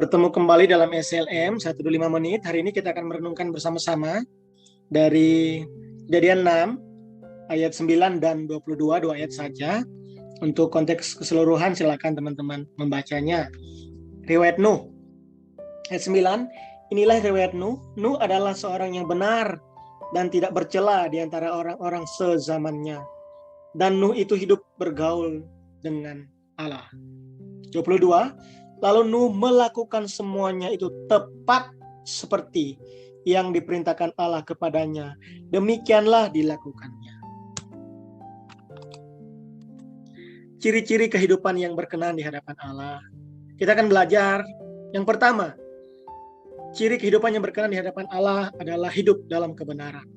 Bertemu kembali dalam SLM 125 menit. Hari ini kita akan merenungkan bersama-sama dari Kejadian 6 ayat 9 dan 22, 2 ayat saja. Untuk konteks keseluruhan silakan teman-teman membacanya. Riwayat Nuh ayat 9. Inilah riwayat Nuh. Nuh adalah seorang yang benar dan tidak bercela di antara orang-orang sezamannya. Dan Nuh itu hidup bergaul dengan Allah. 22. Lalu Nuh melakukan semuanya itu tepat seperti yang diperintahkan Allah kepadanya. Demikianlah dilakukannya. Ciri-ciri kehidupan yang berkenan di hadapan Allah. Kita akan belajar. Yang pertama, ciri kehidupan yang berkenan di hadapan Allah adalah hidup dalam kebenaran.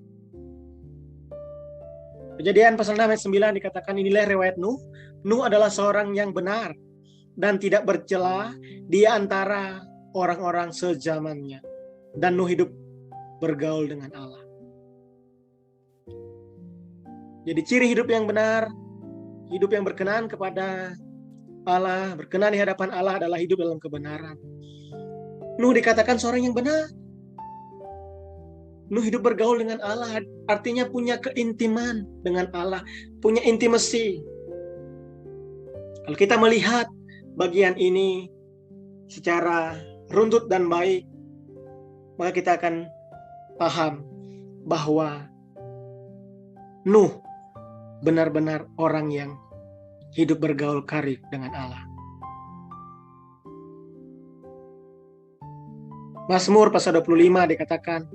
Kejadian pasal 6 ayat 9 dikatakan inilah riwayat Nuh. Nuh adalah seorang yang benar dan tidak bercela di antara orang-orang sezamannya. Dan Nuh hidup bergaul dengan Allah. Jadi ciri hidup yang benar, hidup yang berkenan kepada Allah, berkenan di hadapan Allah adalah hidup dalam kebenaran. Nuh dikatakan seorang yang benar. Nuh hidup bergaul dengan Allah, artinya punya keintiman dengan Allah, punya intimacy. Kalau kita melihat bagian ini secara runtut dan baik, maka kita akan paham bahwa Nuh benar-benar orang yang hidup bergaul karib dengan Allah. Mazmur pasal 25 dikatakan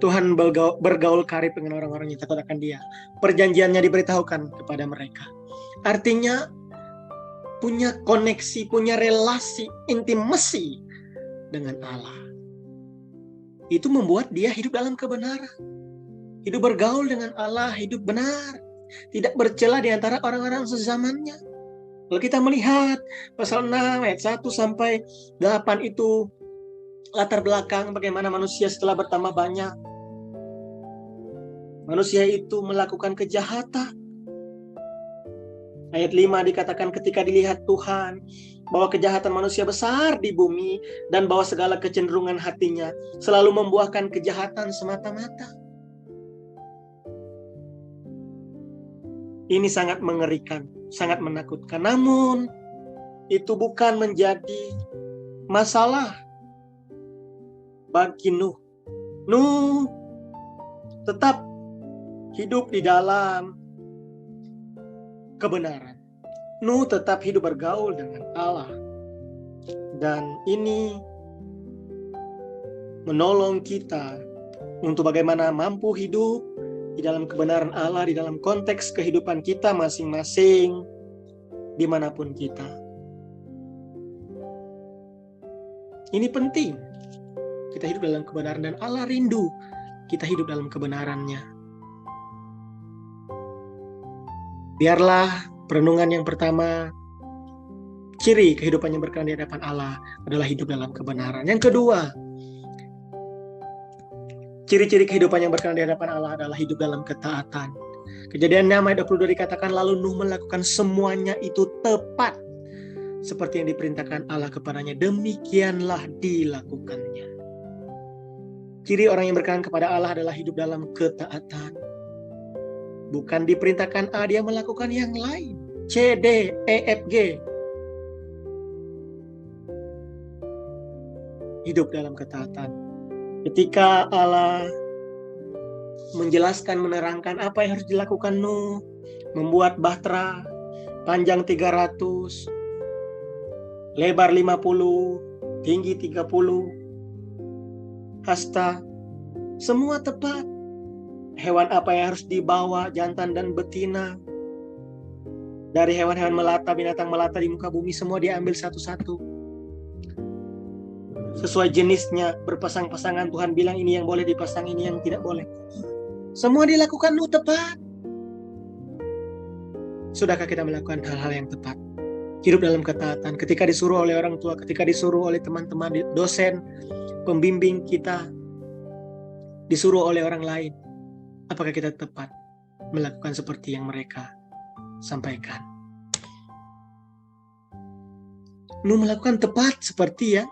Tuhan bergaul karib dengan orang-orang yang takut akan Dia. Perjanjiannya diberitahukan kepada mereka. Artinya punya koneksi, punya relasi, intimasi dengan Allah. Itu membuat dia hidup dalam kebenaran. Hidup bergaul dengan Allah, hidup benar. Tidak bercela di antara orang-orang sezamannya. Kalau kita melihat pasal 6 ayat 1 sampai 8 itu latar belakang bagaimana manusia setelah bertambah banyak. Manusia itu melakukan kejahatan. Ayat 5 dikatakan ketika dilihat Tuhan bahwa kejahatan manusia besar di bumi dan bahwa segala kecenderungan hatinya selalu membuahkan kejahatan semata-mata. Ini sangat mengerikan, sangat menakutkan. Namun itu bukan menjadi masalah bagi Nuh. Nuh tetap hidup di dalam kebenaran. Nuh tetap hidup bergaul dengan Allah. Dan ini menolong kita untuk bagaimana mampu hidup di dalam kebenaran Allah, di dalam konteks kehidupan kita masing-masing, dimanapun kita. Ini penting. Kita hidup dalam kebenaran dan Allah rindu kita hidup dalam kebenarannya. Biarlah perenungan yang pertama, ciri kehidupan yang berkenan di hadapan Allah adalah hidup dalam kebenaran. Yang kedua, ciri-ciri kehidupan yang berkenan di hadapan Allah adalah hidup dalam ketaatan. Kejadian 6 ayat 22 dikatakan lalu Nuh melakukan semuanya itu tepat seperti yang diperintahkan Allah kepadanya. Demikianlah dilakukannya. Ciri orang yang berkenan kepada Allah adalah hidup dalam ketaatan. Bukan diperintahkan A, dia melakukan yang lain. C, D, E, F, G. Hidup dalam ketaatan. Ketika Allah menjelaskan, menerangkan apa yang harus dilakukan Nuh, membuat bahtera panjang 300, lebar 50, tinggi 30, hasta, semua tepat. Hewan apa yang harus dibawa, jantan dan betina. Dari hewan-hewan melata, binatang melata di muka bumi, semua diambil satu-satu. Sesuai jenisnya, berpasang-pasangan. Tuhan bilang ini yang boleh dipasang, ini yang tidak boleh. Semua dilakukan Nuh tepat. Sudahkah kita melakukan hal-hal yang tepat? Hidup dalam ketaatan. Ketika disuruh oleh orang tua, ketika disuruh oleh teman-teman, dosen, pembimbing kita, disuruh oleh orang lain. Apakah kita tepat melakukan seperti yang mereka sampaikan? Nuh melakukan tepat seperti yang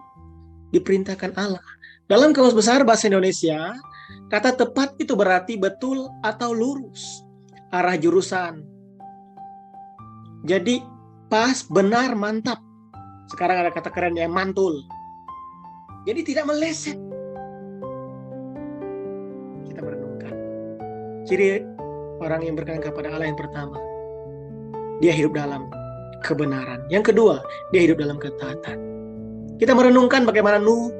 diperintahkan Allah. Dalam Kamus Besar Bahasa Indonesia, kata tepat itu berarti betul atau lurus, arah jurusan. Jadi pas, benar, mantap. Sekarang ada kata keren yang mantul. Jadi tidak meleset. Kita merenungkan. Ciri orang yang berkenan kepada Allah yang pertama, dia hidup dalam kebenaran. Yang kedua, dia hidup dalam ketaatan. Kita merenungkan bagaimana Nuh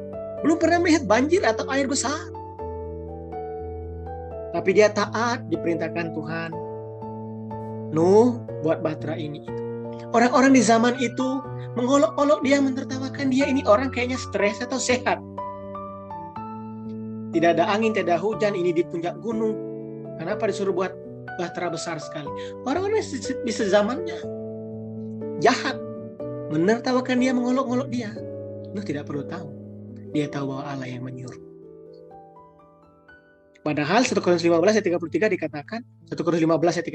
belum pernah melihat banjir atau air besar. Tapi dia taat, diperintahkan Tuhan. Nuh, buat bahtera ini. Orang-orang di zaman itu mengolok-olok dia, menertawakan dia, ini orang kayaknya stres atau sehat. Tidak ada angin, tidak ada hujan, ini di puncak gunung. Kenapa disuruh buat bahtera besar sekali? Orang-orang di sezamannya jahat, menertawakan dia, mengolok-olok dia. Nuh tidak perlu tahu. Dia tahu bahwa Allah yang menyuruh. Padahal 1 Korintus 15 ayat 33 dikatakan, 1 Korintus 15 ayat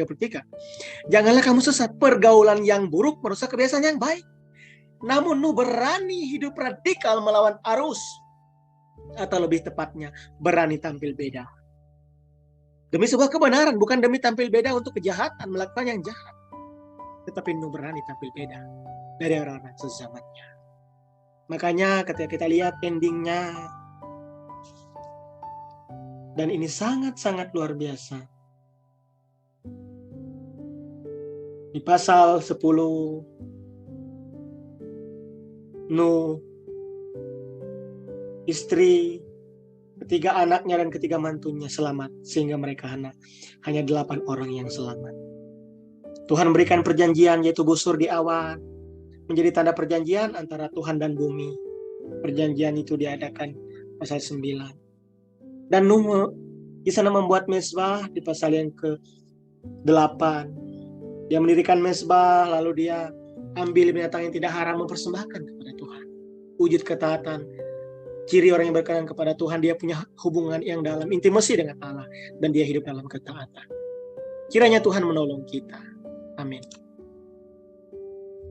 33, janganlah kamu sesat, pergaulan yang buruk merusak kebiasaan yang baik. Namun Nuh berani hidup radikal melawan arus, atau lebih tepatnya berani tampil beda. Demi sebuah kebenaran, bukan demi tampil beda untuk kejahatan, melakukan yang jahat. Tetapi Nuh berani tampil beda dari orang-orang sezamannya. Makanya ketika kita lihat endingnya, dan ini sangat-sangat luar biasa. Di pasal 10, Nuh, istri, ketiga anaknya dan ketiga mantunya selamat, sehingga mereka hanya 8 orang yang selamat. Tuhan berikan perjanjian, yaitu busur di awan, menjadi tanda perjanjian antara Tuhan dan bumi. Perjanjian itu diadakan pasal 9. Dan Nuh di sana membuat mezbah di pasal yang ke-8. Dia mendirikan mezbah, lalu dia ambil binatang yang tidak haram, mempersembahkan kepada Tuhan. Wujud ketaatan. Ciri orang yang berkenan kepada Tuhan, dia punya hubungan yang dalam, intimasi dengan Allah, dan dia hidup dalam ketaatan. Kiranya Tuhan menolong kita. Amin.